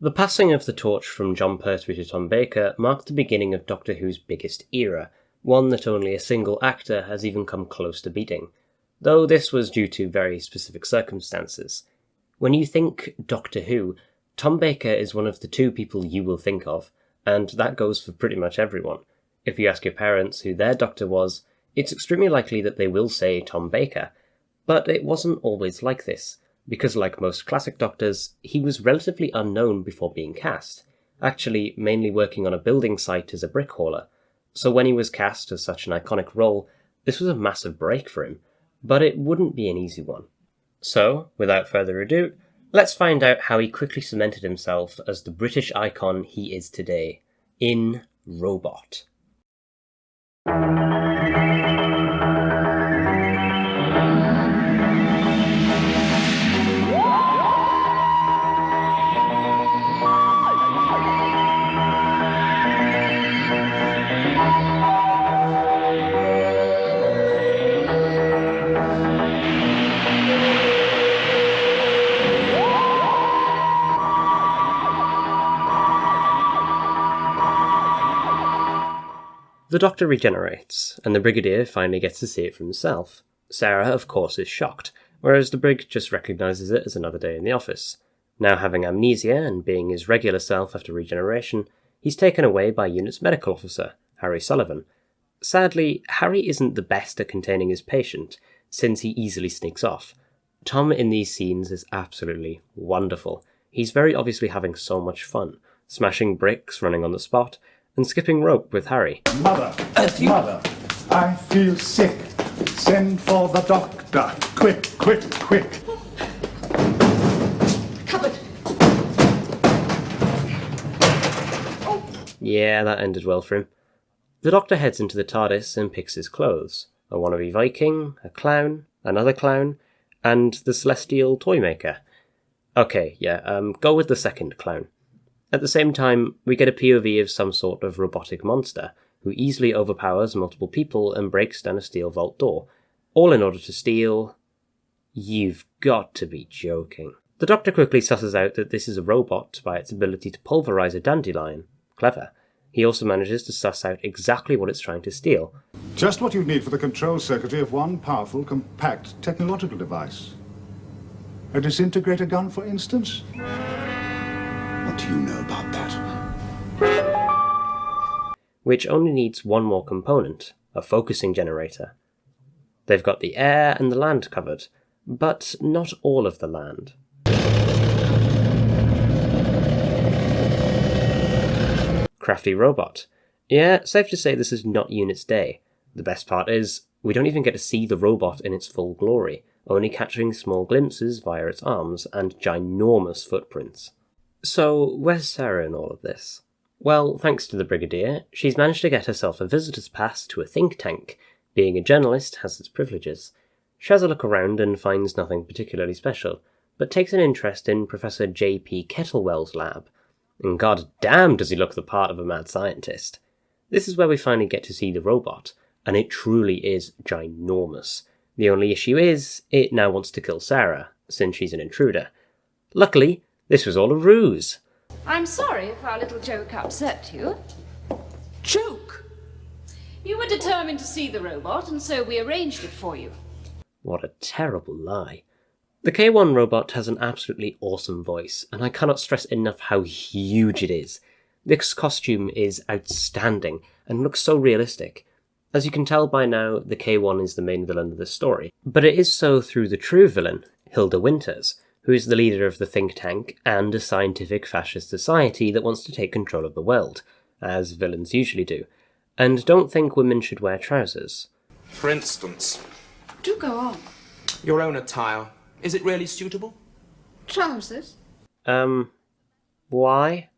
The passing of the torch from Jon Pertwee to Tom Baker marked the beginning of Doctor Who's biggest era, one that only a single actor has even come close to beating, though this was due to very specific circumstances. When you think Doctor Who, Tom Baker is one of the two people you will think of, and that goes for pretty much everyone. If you ask your parents who their doctor was, it's extremely likely that they will say Tom Baker. But it wasn't always like this, because like most classic doctors, he was relatively unknown before being cast, actually mainly working on a building site as a brick hauler. So when he was cast as such an iconic role, this was a massive break for him, but it wouldn't be an easy one. So, without further ado, let's find out how he quickly cemented himself as the British icon he is today, in Robot. The Doctor regenerates, and the Brigadier finally gets to see it for himself. Sarah, of course, is shocked, whereas the Brig just recognises it as another day in the office. Now having amnesia and being his regular self after regeneration, he's taken away by Unit's medical officer, Harry Sullivan. Sadly, Harry isn't the best at containing his patient, since he easily sneaks off. Tom in these scenes is absolutely wonderful. He's very obviously having so much fun, smashing bricks, running on the spot, and skipping rope with Harry. Mother, Mother, I feel sick. Send for the doctor. Quick, quick, quick. Cupboard. Yeah, that ended well for him. The Doctor heads into the TARDIS and picks his clothes. A wannabe Viking, a clown, another clown, and the Celestial Toymaker. Okay, go with the second clown. At the same time, we get a POV of some sort of robotic monster, who easily overpowers multiple people and breaks down a steel vault door, all in order to steal... You've got to be joking. The Doctor quickly susses out that this is a robot by its ability to pulverise a dandelion. Clever. He also manages to suss out exactly what it's trying to steal. Just what you need for the control circuitry of one powerful, compact technological device. A disintegrator gun, for instance? What do you know about that? Which only needs one more component, a focusing generator. They've got the air and the land covered, but not all of the land. Crafty robot. Yeah, safe to say this is not Unit's day. The best part is, we don't even get to see the robot in its full glory, only catching small glimpses via its arms and ginormous footprints. So, where's Sarah in all of this? Well, thanks to the Brigadier, she's managed to get herself a visitor's pass to a think tank. Being a journalist has its privileges. She has a look around and finds nothing particularly special, but takes an interest in Professor J.P. Kettlewell's lab. And god damn does he look the part of a mad scientist. This is where we finally get to see the robot, and it truly is ginormous. The only issue is, it now wants to kill Sarah, since she's an intruder. Luckily, this was all a ruse. I'm sorry if our little joke upset you. Joke? You were determined to see the robot, and so we arranged it for you. What a terrible lie. The K1 robot has an absolutely awesome voice, and I cannot stress enough how huge it is. This costume is outstanding, and looks so realistic. As you can tell by now, the K1 is the main villain of this story, but it is so through the true villain, Hilda Winters, who is the leader of the think tank and a scientific fascist society that wants to take control of the world, as villains usually do, and don't think women should wear trousers. For instance, Do go on. your own attire. Is it really suitable? Trousers? Why?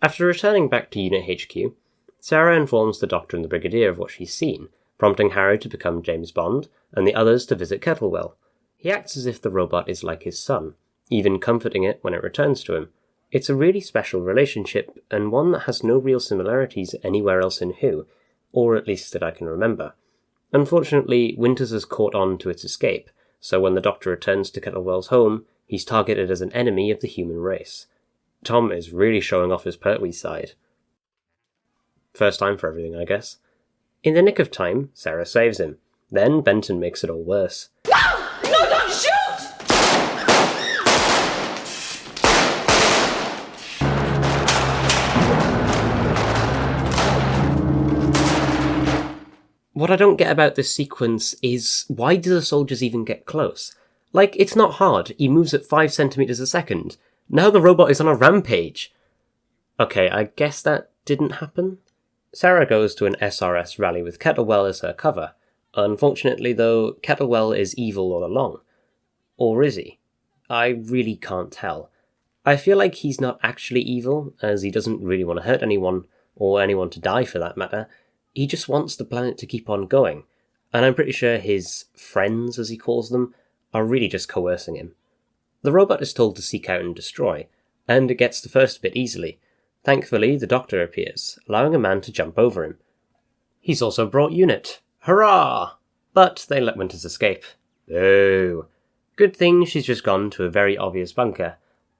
After returning back to Unit HQ, Sarah informs the Doctor and the Brigadier of what she's seen, prompting Harry to become James Bond, and the others to visit Kettlewell. He acts as if the robot is like his son, even comforting it when it returns to him. It's a really special relationship, and one that has no real similarities anywhere else in Who, or at least that I can remember. Unfortunately, Winters has caught on to its escape, so when the Doctor returns to Kettlewell's home, he's targeted as an enemy of the human race. Tom is really showing off his Pertwee side. First time for everything, I guess. In the nick of time, Sarah saves him. Then Benton makes it all worse. No! No, don't shoot! What I don't get about this sequence is, why do the soldiers even get close? Like, it's not hard, he moves at 5 centimeters a second. Now the robot is on a rampage. Okay, I guess that didn't happen. Sarah goes to an SRS rally with Kettlewell as her cover. Unfortunately though, Kettlewell is evil all along. Or is he? I really can't tell. I feel like he's not actually evil, as he doesn't really want to hurt anyone, or anyone to die for that matter. He just wants the planet to keep on going, and I'm pretty sure his friends, as he calls them, are really just coercing him. The robot is told to seek out and destroy, and it gets the first bit easily. Thankfully, the Doctor appears, allowing a man to jump over him. He's also brought Unit. Hurrah! But they let Winters escape. Boo! Good thing she's just gone to a very obvious bunker,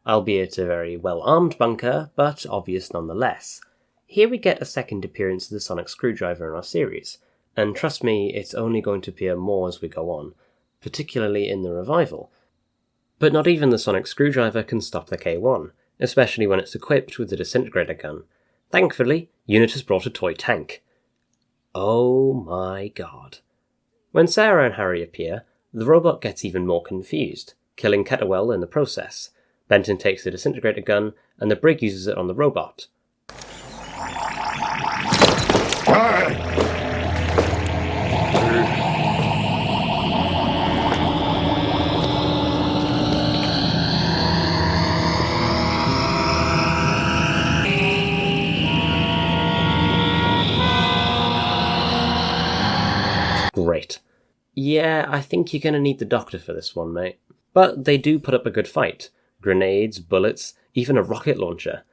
albeit a very well-armed bunker, but obvious nonetheless. Here we get a second appearance of the sonic screwdriver in our series, and trust me, it's only going to appear more as we go on, particularly in the revival. But not even the sonic screwdriver can stop the K1, especially when it's equipped with the disintegrator gun. Thankfully, Unit has brought a toy tank. Oh my god. When Sarah and Harry appear, the robot gets even more confused, killing Kettlewell in the process. Benton takes the disintegrator gun, and the brig uses it on the robot. Great. Yeah, I think you're gonna need the Doctor for this one, mate. But they do put up a good fight. Grenades, bullets, even a rocket launcher.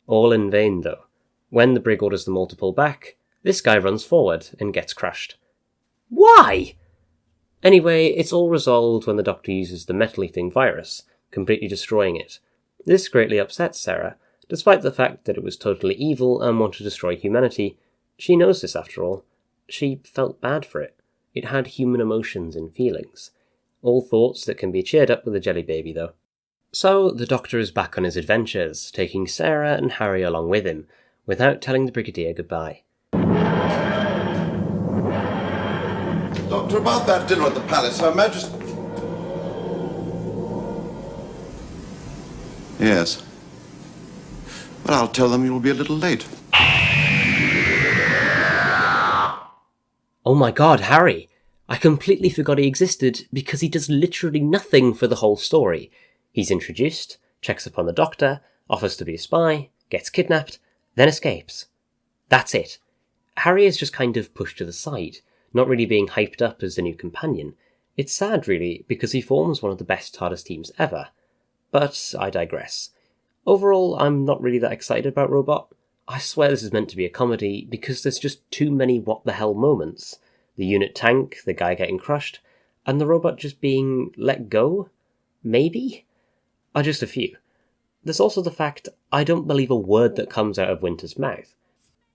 All in vain, though. When the brig orders them all to pull back, this guy runs forward and gets crushed. Why? Anyway, it's all resolved when the Doctor uses the metal-eating virus, completely destroying it. This greatly upsets Sarah, despite the fact that it was totally evil and wanted to destroy humanity. She knows this after all. She felt bad for it. It had human emotions and feelings. All thoughts that can be cheered up with a jelly baby, though. So, the Doctor is back on his adventures, taking Sarah and Harry along with him, without telling the Brigadier goodbye. Doctor, about that dinner at the palace, Her Majesty... Yes. Well, I'll tell them you'll be a little late. Oh my god, Harry! I completely forgot he existed because he does literally nothing for the whole story. He's introduced, checks upon the Doctor, offers to be a spy, gets kidnapped, then escapes. That's it. Harry is just kind of pushed to the side, not really being hyped up as the new companion. It's sad, really, because he forms one of the best TARDIS teams ever. But I digress. Overall, I'm not really that excited about Robot. I swear this is meant to be a comedy, because there's just too many what-the-hell moments. The unit tank, the guy getting crushed, and the robot just being let go? Maybe? Are just a few. There's also the fact I don't believe a word that comes out of Winter's mouth.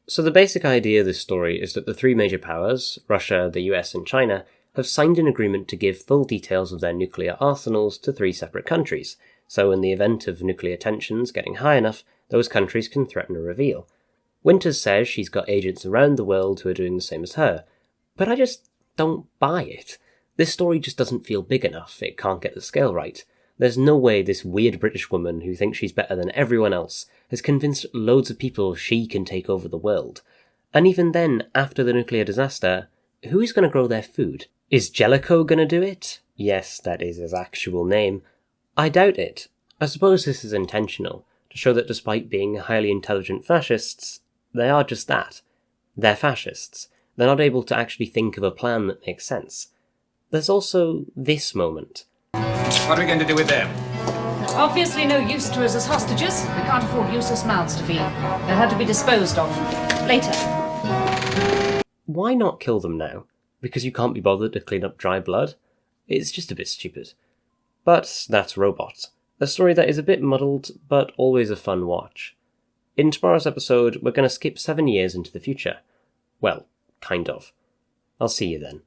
So the basic idea of this story is that the three major powers, Russia, the US and China, have signed an agreement to give full details of their nuclear arsenals to three separate countries, so in the event of nuclear tensions getting high enough, those countries can threaten a reveal. Winters says she's got agents around the world who are doing the same as her, but I just don't buy it. This story just doesn't feel big enough, it can't get the scale right. There's no way this weird British woman who thinks she's better than everyone else has convinced loads of people she can take over the world. And even then, after the nuclear disaster, who is going to grow their food? Is Jellicoe going to do it? Yes, that is his actual name. I doubt it. I suppose this is intentional, to show that despite being highly intelligent fascists, they are just that. They're fascists. They're not able to actually think of a plan that makes sense. There's also this moment. What are we going to do with them? Obviously no use to us as hostages. We can't afford useless mouths to feed. They'll have to be disposed of. Later. Why not kill them now? Because you can't be bothered to clean up dry blood? It's just a bit stupid. But that's Robot. A story that is a bit muddled, but always a fun watch. In tomorrow's episode, we're going to skip 7 years into the future. Well, kind of. I'll see you then.